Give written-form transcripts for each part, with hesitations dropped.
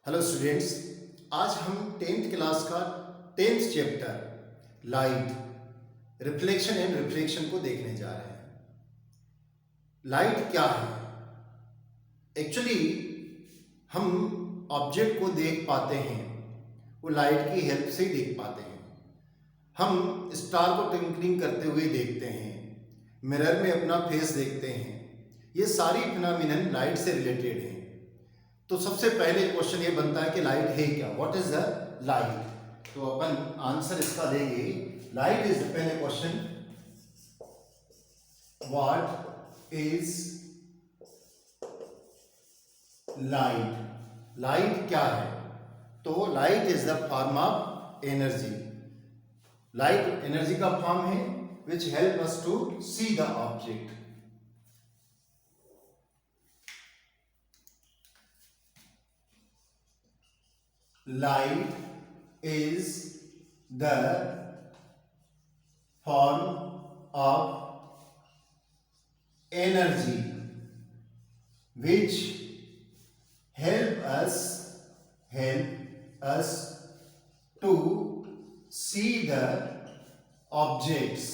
Hello students, आज हम 10th class का 10th chapter light, reflection and refraction को देखने जा रहे हैं। लाइट क्या है? एक्चुअली हम ऑब्जेक्ट को देख पाते हैं, वो लाइट की हेल्प से ही देख पाते हैं। हम स्टार को ट्विंकलिंग करते हुए देखते हैं, मिरर में अपना फेस देखते हैं। ये सारी फिनोमिनन लाइट से रिलेटेड हैं। तो सबसे पहले क्वेश्चन ये बनता है कि लाइट है क्या? What is the light? तो अपन आंसर इसका देंगे। लाइट इज पहले question, what is light? Light क्या है? तो light is the form of energy. Light energy का फॉर्म है which help us to see the object. Light is the form of energy which help us to see the objects.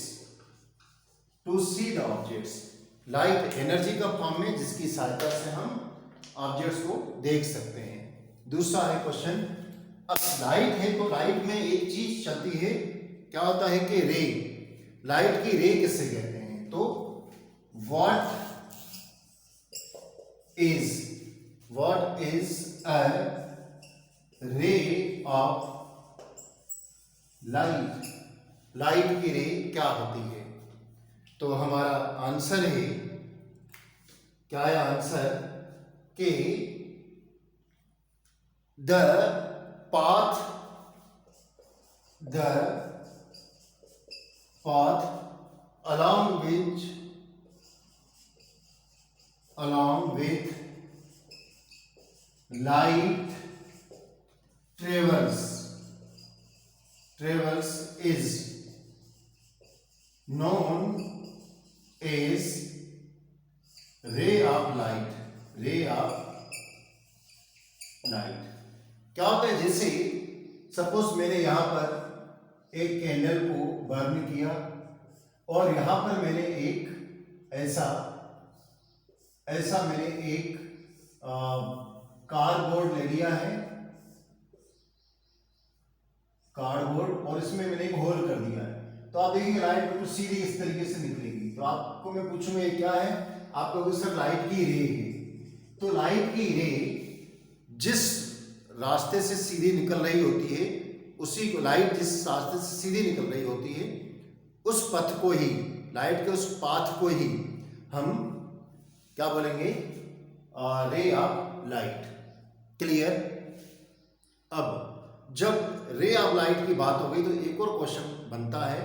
Light energy का form में जिसकी सहायता से हम objects को देख सकते हैं। दूसरा है क्वेश्चन, अब लाइट है तो लाइट में एक चीज चलती है, क्या होता है कि रे। लाइट की रे किससे कहते हैं? तो what is a ray of light? Light की रे क्या होती है? तो हमारा आंसर है, क्या है आंसर? कि the path along with light travels is known as ray of light. क्या होता है? जैसे सपोज मैंने यहां पर एक कैंडल को बर्न किया और यहां पर मैंने एक ऐसा मैंने एक कार्डबोर्ड ले लिया है, कार्डबोर्ड, और इसमें मैंने एक होल कर दिया है। तो आप देखिए लाइट बिल्कुल सीधी इस तरीके से निकलेगी। तो आपको मैं पूछूंगा ये क्या है? आप कहोगे सर लाइट की रे है। तो लाइट की रे जिस रास्ते से सीधी निकल रही होती है, उसी को लाइट जिस रास्ते से सीधी निकल रही होती है, उस पथ को ही, लाइट के उस पाथ को ही हम क्या बोलेंगे? Ray of light. क्लियर? अब जब रे ऑफ लाइट की बात हो गई तो एक और क्वेश्चन बनता है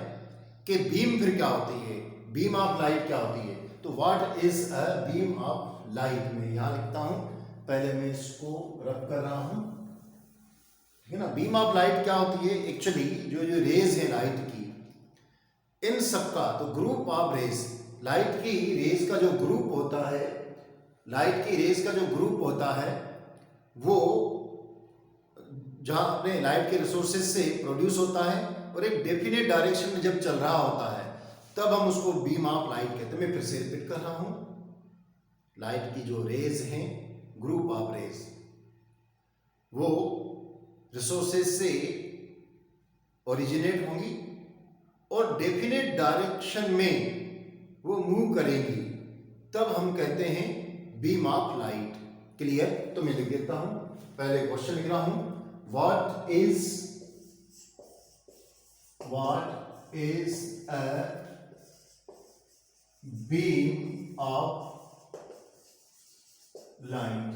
कि बीम फिर क्या होती है? बीम ऑफ लाइट क्या होती है? तो what is a beam of light? मैं यहां लिखता हूं, पहले मैं इसको रब कर रहा हूं, ठीक है ना। बीम ऑफ लाइट क्या होती है? एक्चुअली जो रेज है लाइट की, इन सबका तो ग्रुप ऑफ रेज, लाइट की रेज का जो ग्रुप होता है, वो जहां अपने लाइट के रिसोर्सेज से प्रोड्यूस होता है और एक डेफिनेट डायरेक्शन में जब चल रहा होता है, तब हम उसको बीम ऑफ लाइट कहते हैं। मैं फिर से रिपीट कर रहा हूं, लाइट की जो रेज हैं, ग्रुप ऑफ रेज, वो रिसोर्सेज से ओरिजिनेट होंगी और डेफिनेट डायरेक्शन में वो मूव करेंगी, तब हम कहते हैं बीम ऑफ लाइट। क्लियर? तो मैं लिख देता हूं, पहले क्वेश्चन लिख रहा हूं, what is a beam of light?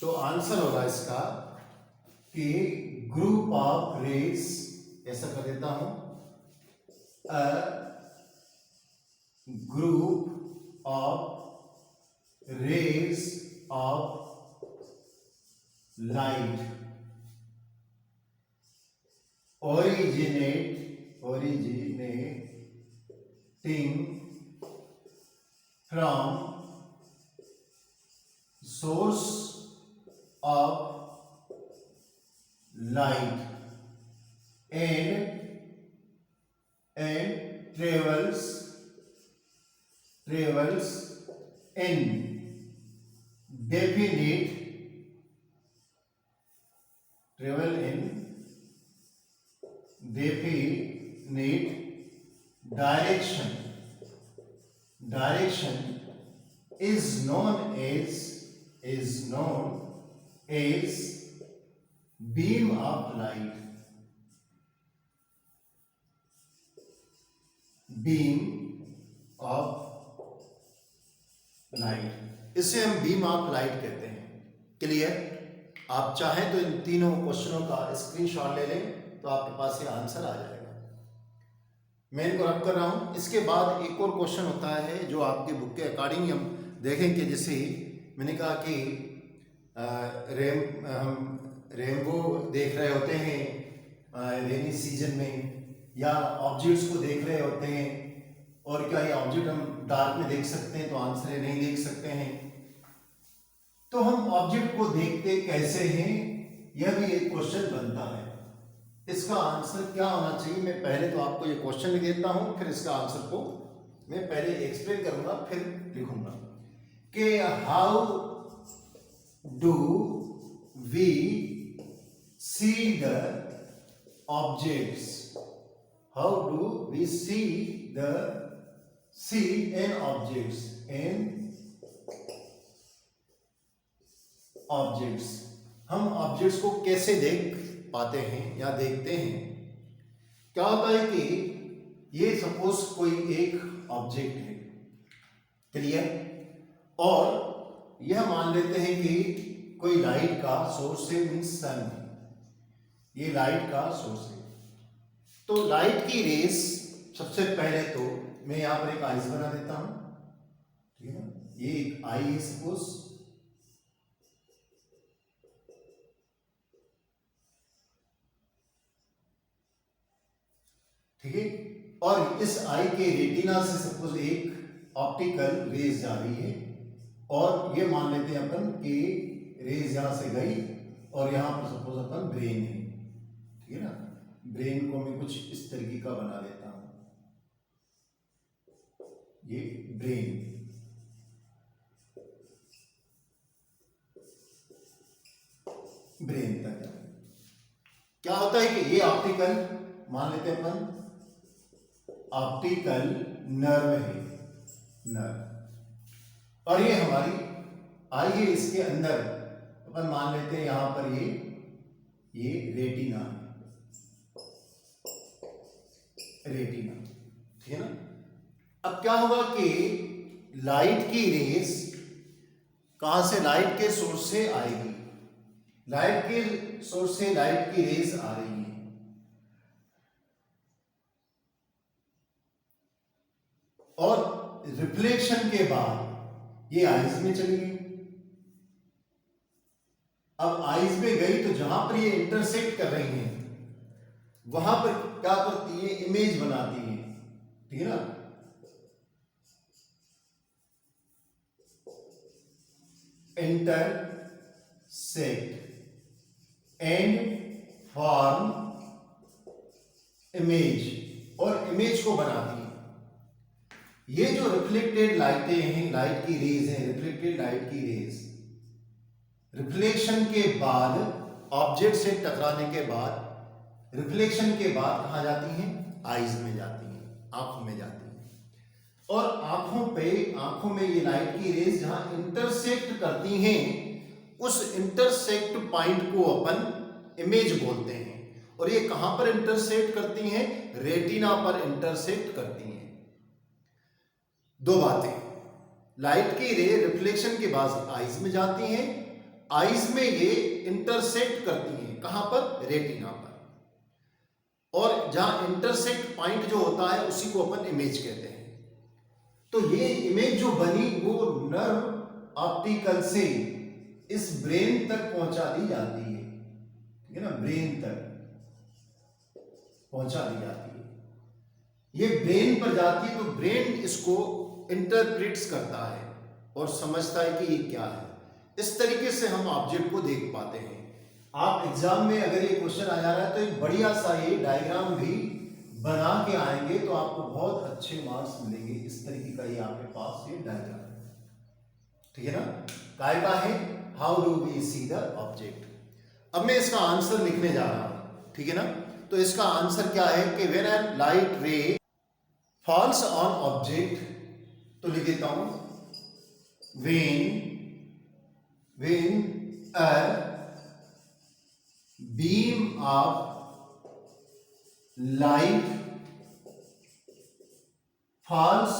तो आंसर होगा इसका कि ग्रुप ऑफ रेज, ऐसा कर देता हूं, a group of rays of light originating from source of light and travels in definite direction is known as beam of light. इसे हम बीम ऑफ लाइट कहते हैं। क्लियर? आप चाहें तो इन तीनों क्वेश्चनों का स्क्रीनशॉट ले लें तो आपके पास ये आंसर आ जाएगा। मैं इनको रब कर रहा हूं। इसके बाद एक और क्वेश्चन होता है जो आपके बुक के अकॉर्डिंग हम देखेंगे। जैसे मैंने कहा कि हम रेनबो देख रहे होते हैं रेनी सीजन में, या ऑब्जेक्ट्स को देख रहे होते हैं, और क्या ये ऑब्जेक्ट हम डार्क में देख सकते हैं? तो आंसर है नहीं देख सकते हैं। तो हम ऑब्जेक्ट को देखते कैसे हैं, यह भी एक क्वेश्चन बनता है। इसका आंसर क्या होना चाहिए? मैं पहले तो आपको ये क्वेश्चन लिख देता हूं, फिर इसका आंसर को मैं पहले एक्सप्लेन करूंगा, फिर लिखूंगा कि how do we see the objects, how do we see an objects, हम ऑब्जेक्ट्स को कैसे देख पाते हैं या देखते हैं? क्या होता है कि ये सपोज कोई एक ऑब्जेक्ट है, क्लियर, और यह मान लेते हैं कि कोई लाइट का सोर्स है, मींस सन है, ये लाइट का सोर्स है। तो लाइट की रेस, सबसे पहले तो मैं यहां पर एक आइस बना देता हूं, ठीक है ना, ये एक आई है सपोज, ठीक है, और इस आई के रेटिना से सपोज एक ऑप्टिकल रेज जा रही है, और ये मान लेते हैं अपन कि रेज यहां से गई और यहां पर सपोज अपन ब्रेन है, ठीक है ना। ब्रेन को मैं कुछ इस तरीके का बना देता हूं, ये ब्रेन, तक क्या होता है कि ये ऑप्टिकल मान लेते हैं अपन ऑप्टिकल नर्व है, नर्व, और ये हमारी आई है, इसके अंदर अपन मान लेते हैं यहां पर ये रेटिना, ठीक है ना। अब क्या होगा कि लाइट की रेस कहां से, लाइट के सोर्स से आएगी, लाइट के सोर्स से लाइट की रेस आ रही है, और रिफ्लेक्शन के बाद ये आइज में चली गई। अब आइज में गई तो जहां पर ये इंटरसेक्ट कर रही हैं वहां पर क्या करती है, इमेज बनाती है, ठीक है ना। इंटरसेक्ट एंड फॉर्म इमेज, और इमेज को बनाती है। ये जो रिफ्लेक्टेड लाइटें हैं, लाइट की रेज हैं, रिफ्लेक्टेड लाइट की रेज रिफ्लेक्शन के बाद, ऑब्जेक्ट से टकराने के बाद, रिफ्लेक्शन के बाद कहां जाती हैं? आईज में जाती हैं, आंखों में जाती हैं, और आंखों में ये लाइट की रेज जहां इंटरसेक्ट करती हैं, उस इंटरसेक्ट पॉइंट को अपन इमेज बोलते हैं। और ये कहां पर इंटरसेक्ट करती हैं? रेटिना पर इंटरसेक्ट करती हैं। दो बातें, लाइट की रे रिफ्लेक्शन के बाद आईज में जाती हैं, आईज में ये इंटरसेक्ट करती हैं, कहां पर? रेटिना पर, और जहां इंटरसेक्ट पॉइंट जो होता है उसी को अपन इमेज कहते हैं। तो ये इमेज जो बनी वो नर्व ऑप्टिकल से इस ब्रेन तक पहुंचा दी जाती है, ठीक है ना, ब्रेन तक पहुंचा दी जाती है। ये ब्रेन पर जाती है तो ब्रेन इसको इंटरप्रेट्स करता है और समझता है कि ये क्या है। इस तरीके से हम ऑब्जेक्ट को देख पाते हैं। आप एग्जाम में अगर ये क्वेश्चन आ जा रहा है तो एक बढ़िया सा ये डायग्राम भी बना के आएंगे तो आपको बहुत अच्छे मार्क्स मिलेंगे। इस तरीके का ये आपके पास ये डायग्राम है, ठीक है ना। काय का है, how do we see the object. अब मैं इसका आंसर लिखने जा रहा हूं, ठीक है ना। तो इसका आंसर क्या है कि व्हेन एन लाइट रे फॉल्स ऑन ऑब्जेक्ट, तो लिख देता हूं when a beam of light falls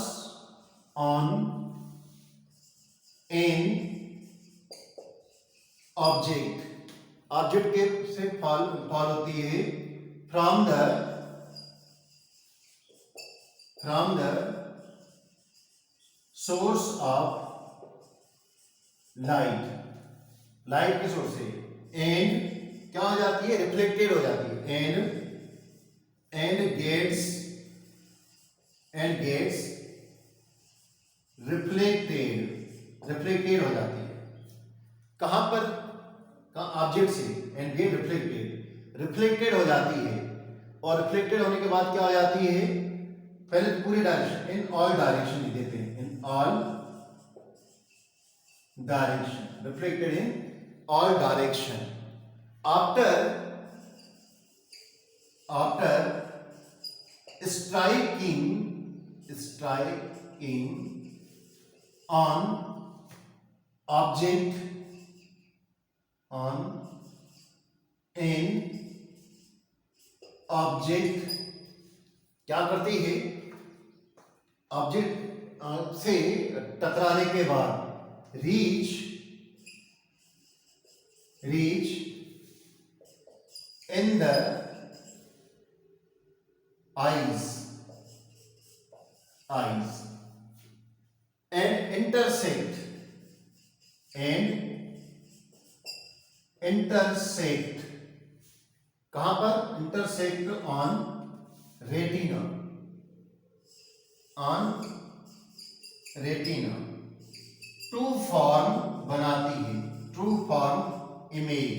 on an object, object के से फॉल होती है from the source of light के सोर्स से, एंड क्या हो जाती है, रिफ्लेक्टेड हो जाती है, एंड गेट्स रिफ्लेक्टेड हो जाती है। कहां पर, ऑब्जेक्ट से, एंड गेट रिफ्लेक्टेड हो जाती है। और रिफ्लेक्टेड होने के बाद क्या हो जाती है, पहले तो पूरी डायरेक्शन, इन ऑल डायरेक्शन लिख देते हैं, in all direction, reflected in all direction. After striking on object क्या करती है, ऑब्जेक्ट से टकराने के बाद reach in the eyes and intersect कहां पर, intersect on retina to form बनाती है, टू फॉर्म इमेज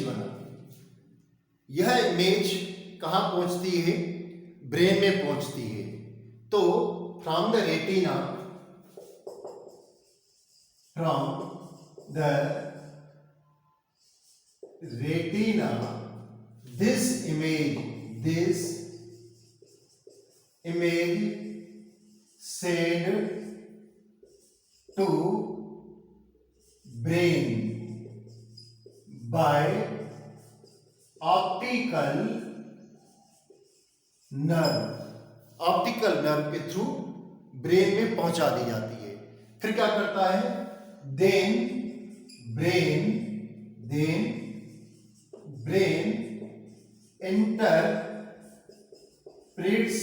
बनाती है। यह इमेज कहां पहुंचती है, ब्रेन में पहुंचती है। तो from the retina this image send to brain by optical nerve के थ्रू ब्रेन में पहुंचा दी जाती है। फिर क्या करता है, then brain interprets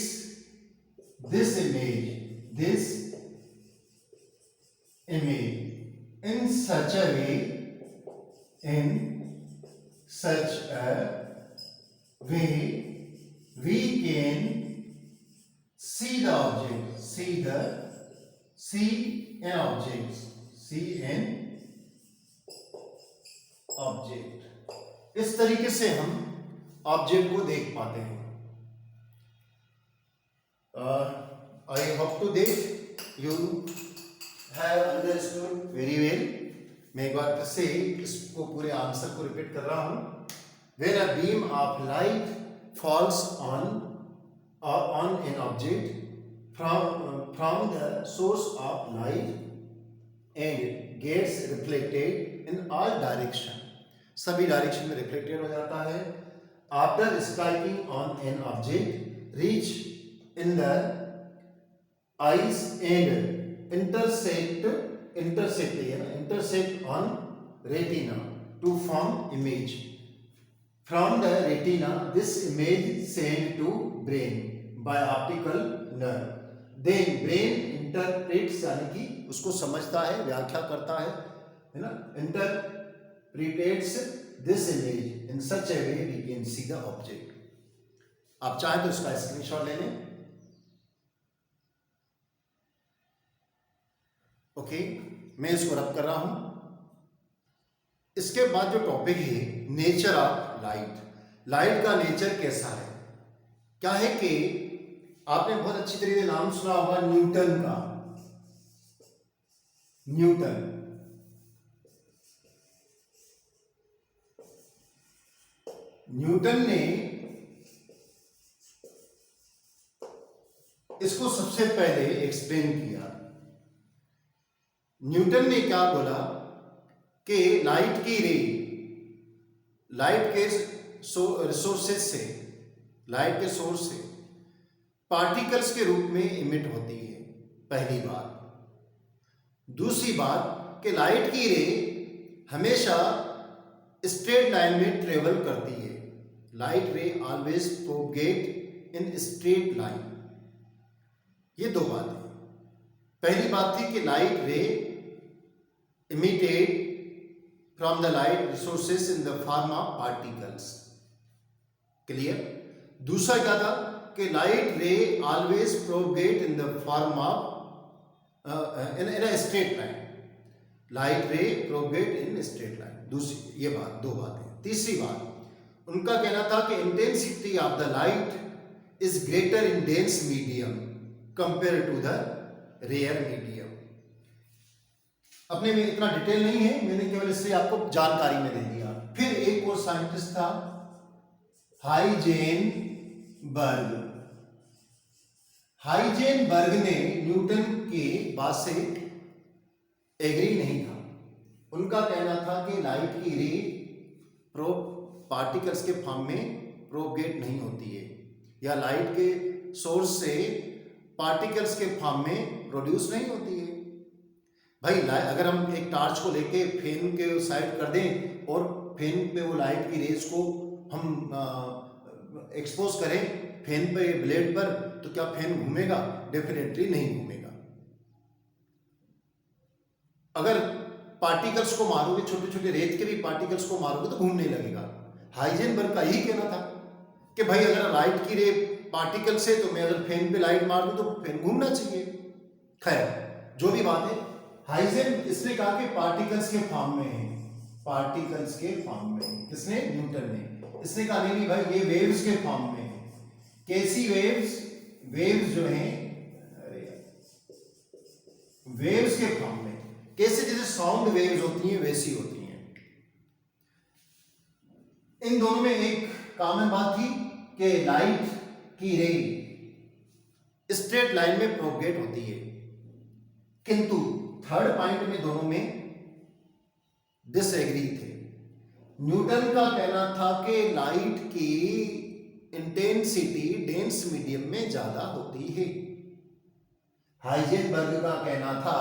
this image in such a way we can see an object। इस तरीके से हम ऑब्जेक्ट को देख पाते हैं। I hope to that you have understood very well। मैं एक बार फिर से इसको पूरे आंसर को रिपीट कर रहा हूं। When a beam of light falls on an object from the source of light and gets reflected in all direction, सभी डायरेक्शन में रिफ्लेक्टेड हो जाता है। After striking on an object, reach in the eyes and intersect on retina to form image। From the retina, this image sent to brain by optical nerve। Then brain interprets, यानी कि उसको समझता है, व्याख्या करता है ना, interprets this image in such a way we can see the object। आप चाहें तो इसका स्क्रीनशॉट ले लें। ओके, मैं इसको रब कर रहा हूं। इसके बाद जो टॉपिक है नेचर ऑफ लाइट, लाइट का नेचर कैसा है। क्या है कि आपने बहुत अच्छी तरीके से नाम सुना होगा न्यूटन का। न्यूटन ने इसको सबसे पहले एक्सप्लेन किया। न्यूटन ने क्या बोला कि लाइट की रे लाइट के रिसोर्सेज से, लाइट के सोर्स से पार्टिकल्स के रूप में इमिट होती है, पहली बात। दूसरी बात कि लाइट की रे हमेशा स्ट्रेट लाइन में ट्रेवल करती है। लाइट रे always propagate in straight line. ये दो बातें। पहली बात थी कि लाइट रे emitted from the light resources in the form of particles. Clear. दूसरा क्या था कि लाइट रे always propagate in the form of in a straight line. Light रे प्रोपगेट इन स्ट्रेट लाइन। दूसरी ये बात, दो बातें। तीसरी बात उनका कहना था कि intensity of the light is greater in dense medium compare to the rare medium. अपने में इतना डिटेल नहीं है, मैंने केवल इससे आपको जानकारी में दे दिया। फिर एक और साइंटिस्ट था हाइजेनबर्ग। हाइजेनबर्ग ने न्यूटन के बात से एग्री नहीं था। उनका कहना था कि लाइट की रे पार्टिकल्स के फॉर्म में प्रोपगेट नहीं होती है, या लाइट के सोर्स से पार्टिकल्स के फॉर्म में प्रोड्यूस नहीं होती है। भाई अगर हम एक टॉर्च को लेके फैन के साइड कर दें और फैन पे वो लाइट की रेज को हम एक्सपोज करें फैन पे ब्लेड पर, तो क्या फैन घूमेगा? डेफिनेटली नहीं घूमेगा। अगर पार्टिकल्स को मारोगे, छोटे छोटे रेत के भी पार्टिकल्स को मारोगे तो घूमने लगेगा। हाइजेनबर्ग का यही कहना था कि भाई अगर लाइट की रे पार्टिकल से, तो मैं अगर फैन पे लाइट मार दूं तो फैन घूमना चाहिए। खैर जो भी बात है, हाइजेन इसने कहा कि पार्टिकल्स के फॉर्म में है, पार्टिकल्स के फॉर्म में। किसने? न्यूटन ने। इसने कहा नहीं भाई ये वेव्स के फॉर्म में है। कैसी वेव्स? वेव्स जो हैं वेव्स के फॉर्म में। कैसे? जैसे साउंड वेव्स होती हैं वैसी होती हैं। इन दोनों में एक कॉमन बात थी कि लाइट की रे स्ट्रेट लाइन में प्रोपगेट होती है, किंतु थर्ड पॉइंट में दोनों में डिसएग्री थे। न्यूटन का कहना था कि लाइट की इंटेंसिटी डेंस मीडियम में ज्यादा होती है। हाइजेनबर्ग का कहना था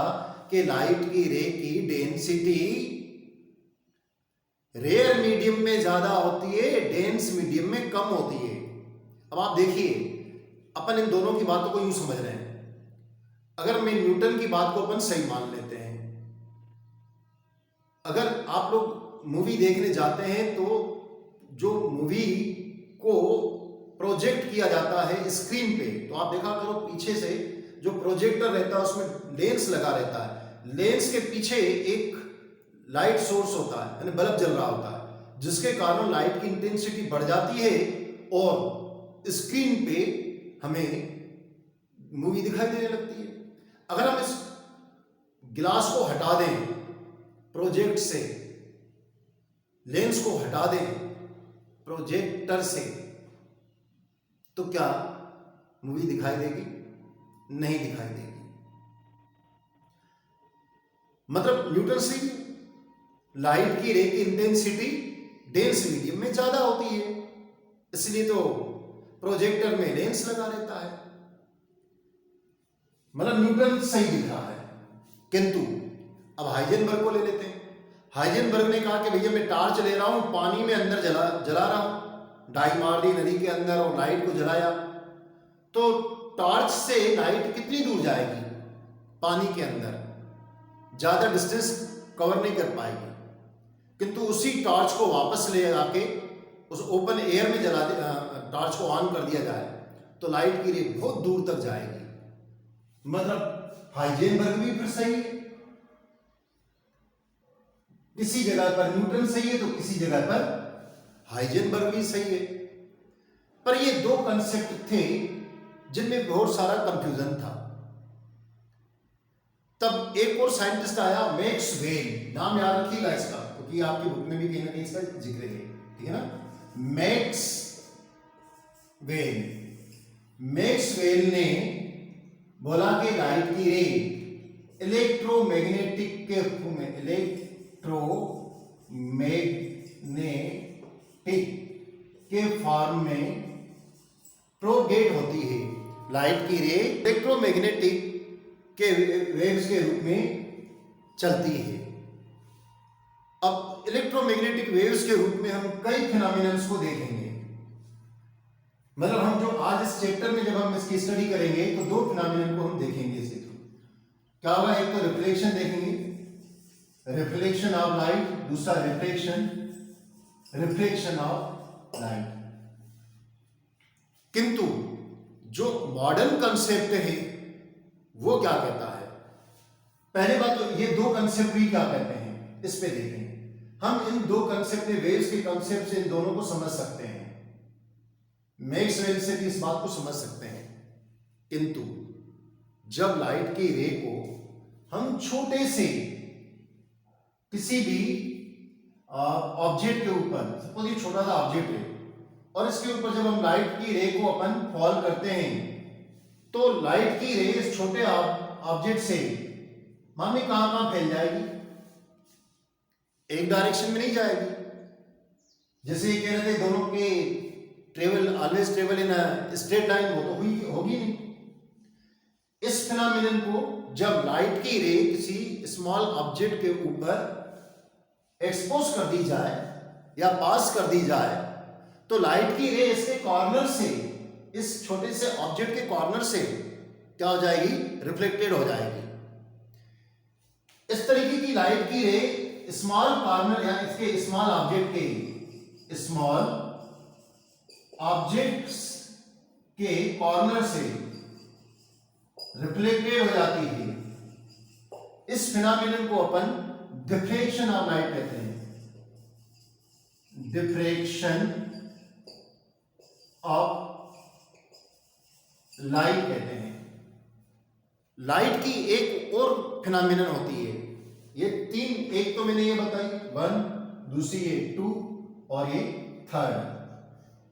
कि लाइट की रे की डेंसिटी रेयर मीडियम में ज्यादा होती है, डेंस मीडियम में कम होती है। अब आप देखिए, अपन इन दोनों की बातों को यूं समझ रहे हैं। अगर मैं न्यूटन की बात को अपन सही मान लेते हैं, अगर आप लोग मूवी देखने जाते हैं तो जो मूवी को प्रोजेक्ट किया जाता है स्क्रीन पे, तो आप देखा करो पीछे से जो प्रोजेक्टर रहता है उसमें लेंस लगा रहता है। लेंस के पीछे एक लाइट सोर्स होता है, यानी बल्ब जल रहा होता है, जिसके कारण लाइट की इंटेंसिटी बढ़ जाती है और स्क्रीन पे हमें मूवी दिखाई देने लगती है। अगर हम इस गिलास को हटा दें प्रोजेक्ट से, लेंस को हटा दें प्रोजेक्टर से, तो क्या मूवी दिखाई देगी? नहीं दिखाई देगी। मतलब न्यूटन से लाइट की रे की इंटेंसिटी डेंस मीडियम में ज्यादा होती है, इसलिए तो प्रोजेक्टर में लेंस लगा रहता है। मतलब न्यूटन सही दिख रहा है। किंतु अब हाइजेनबर्ग को ले लेते हैं। हाइजेनबर्ग ने कहा कि भैया मैं टॉर्च ले रहा हूं, पानी में अंदर जला रहा हूं, डाई मार दी नदी के अंदर और लाइट को जलाया, तो टॉर्च से लाइट कितनी दूर जाएगी? पानी के अंदर ज्यादा डिस्टेंस कवर नहीं कर पाएगी। किंतु उसी टॉर्च को वापस ले आके उस ओपन एयर में जला दे, टॉर्च को ऑन कर दिया जाए तो लाइट की रे बहुत दूर तक जाएगी। मतलब हाइजेनबर्ग भी फिर सही है। किसी जगह पर न्यूटन सही है तो किसी जगह पर हाइजेनबर्ग भी सही है। पर ये दो कंसेप्ट थे जिनमें बहुत सारा कंफ्यूजन था। तब एक और साइंटिस्ट आया, मैक्स वेल, नाम याद रखिएगा इसका क्योंकि आपकी बुक में भी कहीं ना कहीं इसका जिक्र है, ठीक है ना। मैक्स वेल, मैक्स वेल ने बोला कि लाइट की रे इलेक्ट्रोमैग्नेटिक के फॉर्म में प्रोगेट होती है। लाइट की रे इलेक्ट्रोमैग्नेटिक के वेव्स के रूप में चलती है। अब इलेक्ट्रोमैग्नेटिक वेव्स के रूप में हम कई फिनोमिनन्स को देखेंगे। मतलब हम जो आज इस चैप्टर में जब हम इसकी स्टडी करेंगे तो दो फिनोमिनन को हम देखेंगे इसके थ्रू। क्या होगा, एक तो रिफ्लेक्शन देखेंगे, रिफ्लेक्शन ऑफ लाइट, दूसरा रिफ्लेक्शन ऑफ लाइट। किंतु जो मॉडर्न कंसेप्ट है वो क्या कहता है? पहले बात तो ये दो कंसेप्ट भी क्या कहते हैं, इस पे देखेंगे। हम इन दो कंसेप्ट में वेव्स के कंसेप्ट से इन दोनों को समझ सकते हैं, मैक्स वेल से भी इस बात को समझ सकते हैं। किंतु जब लाइट की रे को हम छोटे से किसी भी ऑब्जेक्ट के ऊपर, सपोज ये छोटा सा ऑब्जेक्ट है और इसके ऊपर जब हम लाइट की रे को अपन फॉल करते हैं तो लाइट की रे इस छोटे ऑब्जेक्ट से मानिए कहां कहां फैल जाएगी, एक डायरेक्शन में नहीं जाएगी। जैसे ये कह रहे थे दोनों के travel always travel in straight line, वो तो होगी नहीं। इस फिनोमिनन को जब लाइट की रे किसी स्मॉल ऑब्जेक्ट के ऊपर एक्सपोज कर दी जाए या पास कर दी जाए तो लाइट की रे इसके कॉर्नर से, इस छोटे से ऑब्जेक्ट के कॉर्नर से क्या हो जाएगी, रिफ्लेक्टेड हो जाएगी। इस तरीके की लाइट की रे स्मॉल कॉर्नर या इसके स्मॉल ऑब्जेक्ट के कॉर्नर से रिफ्लेक्टेड हो जाती है। इस फिनोमिनन को अपन डिफ्रेक्शन ऑफ लाइट कहते हैं, डिफ्रेक्शन ऑफ लाइट कहते हैं। लाइट की एक और फिनोमिनन होती है, ये तीन, एक तो मैंने ये बताई 1, दूसरी ये 2 और ये 3rd।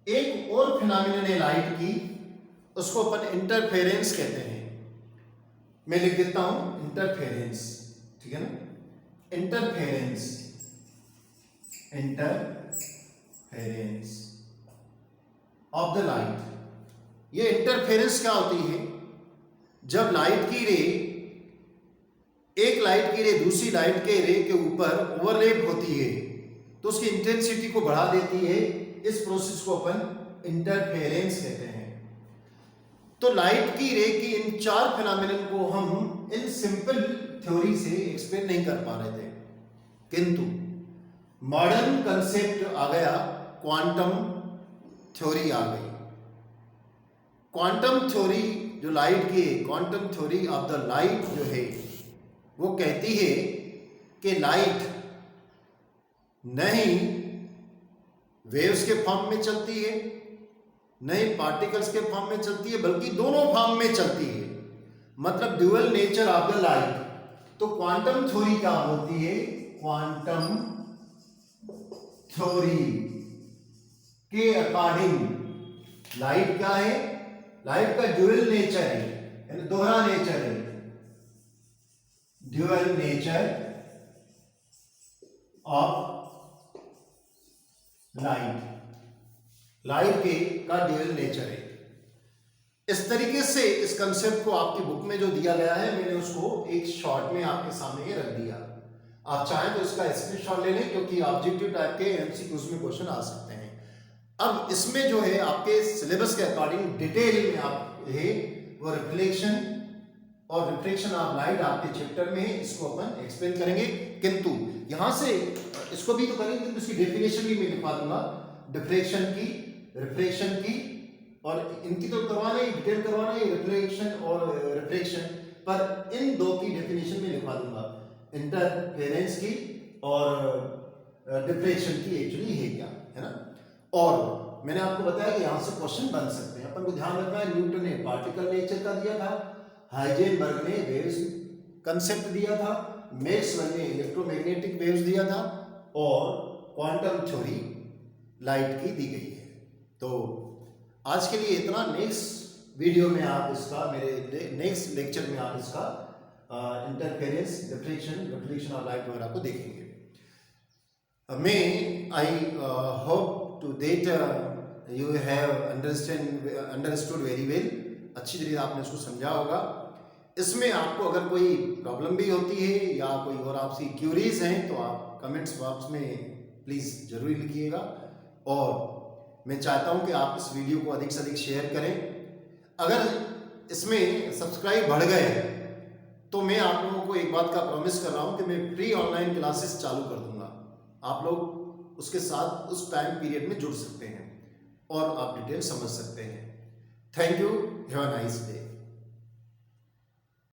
एक और फिनोमिनन है लाइट की, उसको अपन इंटरफेरेंस कहते हैं। मैं लिख देता हूं इंटरफेरेंस, ठीक है ना। Interference of the light. ये इंटरफेरेंस क्या होती है, जब लाइट की रे, एक लाइट की रे दूसरी लाइट के रे के ऊपर ओवरलैप होती है तो उसकी इंटेंसिटी को बढ़ा देती है। इस प्रोसेस को अपन इंटरफेरेंस कहते हैं। तो लाइट की रे की इन चार फिनोमिनन को हम इन सिंपल थ्योरी से एक्सप्लेन नहीं कर पा रहे थे, किंतु मॉडर्न कंसेप्ट आ गया, क्वांटम थ्योरी आ गई। क्वांटम थ्योरी जो लाइट की, quantum theory of the light जो है वो कहती है कि लाइट नहीं वेव्स के फॉर्म में चलती है, नहीं पार्टिकल्स के फॉर्म में चलती है, बल्कि दोनों फॉर्म में चलती है, मतलब dual nature of the light. तो क्वांटम थ्योरी क्या होती है, क्वांटम थ्योरी के अकॉर्डिंग लाइट क्या है, लाइट का ड्यूअल नेचर है, यानी दोहरा नेचर है, ड्यूअल नेचर ऑफ लाइट के का ड्यूअल नेचर है। इस तरीके से इस कंसेप्ट को आपकी बुक में जो दिया गया है, मैंने उसको एक शॉर्ट में आपके सामने ये रख दिया। आप चाहें तो इसका स्क्रीनशॉट ले लें क्योंकि ऑब्जेक्टिव टाइप के एमसीक्यूज में क्वेश्चन आ सकते हैं। अब इसमें जो है आपके सिलेबस के अकॉर्डिंग डिटेल में आप है वो रिफ्लेक्शन और रिफ्लेक्शन ऑफ लाइट आपके चैप्टर में है, इसको अपन एक्सप्लेन करेंगे। किंतु यहां से इसको भी तो करेंगे, किंतु इसकी डेफिनेशन भी मैं लिखवा दूंगा, डिफ्रेक्शन की, रिफ्लेक्शन की, और इनकी तो करवाना ही, डिटेल करवाना ही, रिफ्लेक्शन और रिफ्लेक्शन, पर इन दो की डेफिनेशन में लिखवा दूंगा, इंटरफेरेंस की और डिफ्लेक्शन की एक्चुअली है क्या, है ना। और मैंने आपको बताया कि यहाँ से क्वेश्चन बन सकते हैं। अपन को ध्यान रखना है, न्यूटन ने पार्टिकल नेचर का दिया था, हाइजेनबर्ग ने वेव्स कंसेप्ट दिया था, मैक्सवेल ने इलेक्ट्रोमैग्नेटिक वेव्स दिया था, और क्वांटम थ्योरी लाइट की दी गई है। तो आज के लिए इतना। नेक्स्ट वीडियो में आप इसका, मेरे नेक्स्ट लेक्चर में आप इसका इंटरफेरेंस, डिफ्लेक्शन, रिफ्लेक्शन और लाइट वगैरह को देखेंगे। May I hope to that you have understood very well. अच्छी तरीके आपने इसको समझा होगा। इसमें आपको अगर कोई प्रॉब्लम भी होती है या कोई और आपसी क्यूरीज हैं तो आप कमेंट्स बॉक्स में प्लीज़ जरूर लिखिएगा। और मैं चाहता हूं कि आप इस वीडियो को अधिक से अधिक शेयर करें। अगर इसमें सब्सक्राइब बढ़ गए तो मैं आप लोगों को एक बात का प्रॉमिस कर रहा हूं कि मैं फ्री ऑनलाइन क्लासेस चालू कर दूंगा। आप लोग उसके साथ उस टाइम पीरियड में जुड़ सकते हैं और आप डिटेल समझ सकते हैं। Thank you, have a nice day.